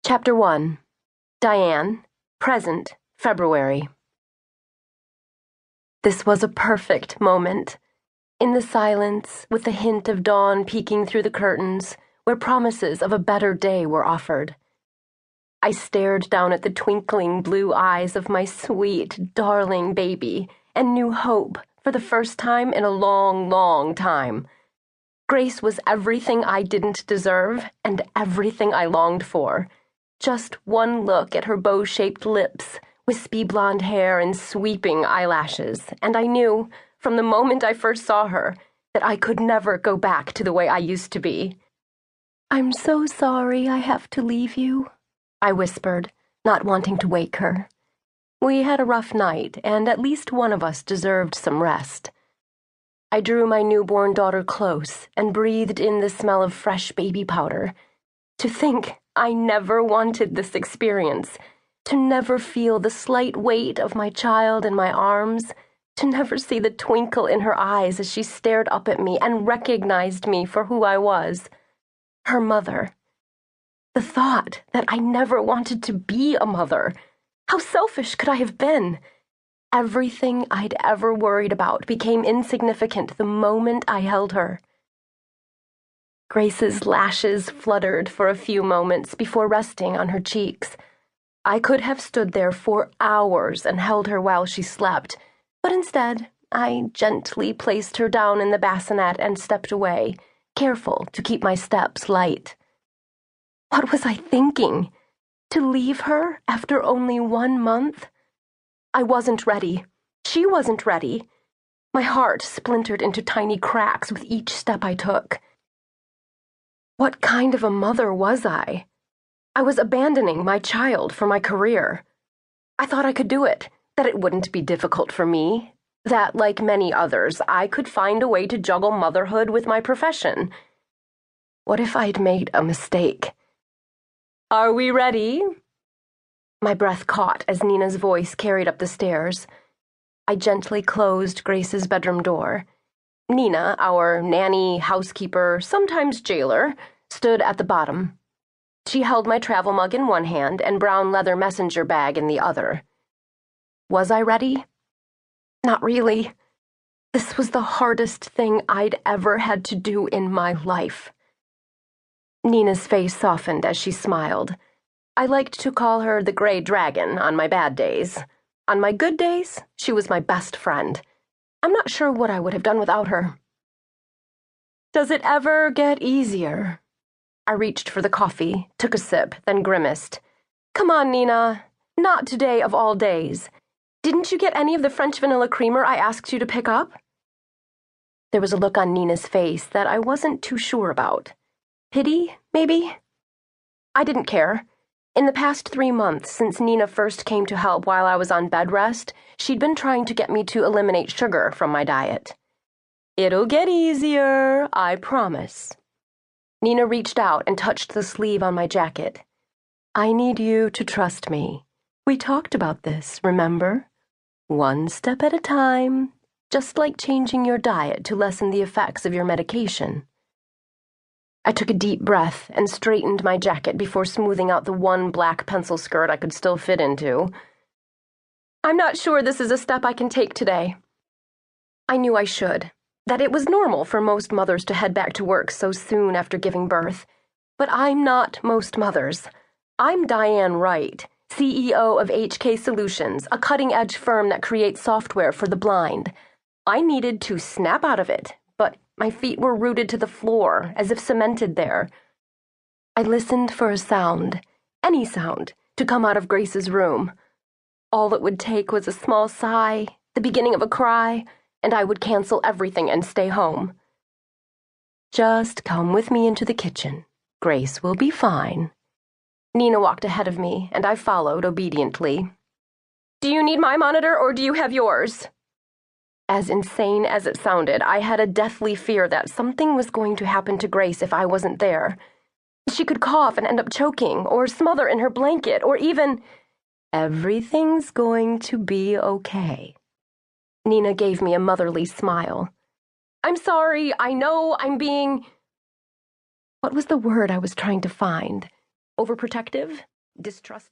Chapter 1. Diane, present, February. This was a perfect moment. In the silence, with the hint of dawn peeking through the curtains, where promises of a better day were offered. I stared down at the twinkling blue eyes of my sweet, darling baby and knew hope for the first time in a long, long time. Grace was everything I didn't deserve and everything I longed for. Just one look at her bow-shaped lips, wispy blonde hair, and sweeping eyelashes, and I knew, from the moment I first saw her, that I could never go back to the way I used to be. "I'm so sorry I have to leave you," I whispered, not wanting to wake her. We had a rough night, and at least one of us deserved some rest. I drew my newborn daughter close and breathed in the smell of fresh baby powder. To think I never wanted this experience, to never feel the slight weight of my child in my arms, to never see the twinkle in her eyes as she stared up at me and recognized me for who I was, her mother. The thought that I never wanted to be a mother. How selfish could I have been? Everything I'd ever worried about became insignificant the moment I held her. Grace's lashes fluttered for a few moments before resting on her cheeks. I could have stood there for hours and held her while she slept, but instead, I gently placed her down in the bassinet and stepped away, careful to keep my steps light. What was I thinking? To leave her after only 1 month? I wasn't ready. She wasn't ready. My heart splintered into tiny cracks with each step I took. What kind of a mother was I? I was abandoning my child for my career. I thought I could do it, that it wouldn't be difficult for me, that, like many others, I could find a way to juggle motherhood with my profession. What if I'd made a mistake? "Are we ready?" My breath caught as Nina's voice carried up the stairs. I gently closed Grace's bedroom door. Nina, our nanny, housekeeper, sometimes jailer, stood at the bottom. She held my travel mug in one hand and brown leather messenger bag in the other. Was I ready? Not really. This was the hardest thing I'd ever had to do in my life. Nina's face softened as she smiled. I liked to call her the Gray Dragon on my bad days. On my good days, she was my best friend. I'm not sure what I would have done without her. "Does it ever get easier?" I reached for the coffee, took a sip, then grimaced. "Come on, Nina. Not today of all days. Didn't you get any of the French vanilla creamer I asked you to pick up?" There was a look on Nina's face that I wasn't too sure about. Pity, maybe? I didn't care. In the past 3 months, since Nina first came to help while I was on bed rest, she'd been trying to get me to eliminate sugar from my diet. "It'll get easier, I promise." Nina reached out and touched the sleeve on my jacket. "I need you to trust me. We talked about this, remember? 1 step at a time, just like changing your diet to lessen the effects of your medication." I took a deep breath and straightened my jacket before smoothing out the one black pencil skirt I could still fit into. "I'm not sure this is a step I can take today." I knew I should, that it was normal for most mothers to head back to work so soon after giving birth. But I'm not most mothers. I'm Diane Wright, CEO of HK Solutions, a cutting-edge firm that creates software for the blind. I needed to snap out of it, but my feet were rooted to the floor, as if cemented there. I listened for a sound, any sound, to come out of Grace's room. All it would take was a small sigh, the beginning of a cry, and I would cancel everything and stay home. "Just come with me into the kitchen. Grace will be fine." Nina walked ahead of me, and I followed obediently. "Do you need my monitor, or do you have yours?" As insane as it sounded, I had a deathly fear that something was going to happen to Grace if I wasn't there. She could cough and end up choking, or smother in her blanket, or even... "Everything's going to be okay." Nina gave me a motherly smile. "I'm sorry, I know I'm being..." What was the word I was trying to find? Overprotective? distrusting.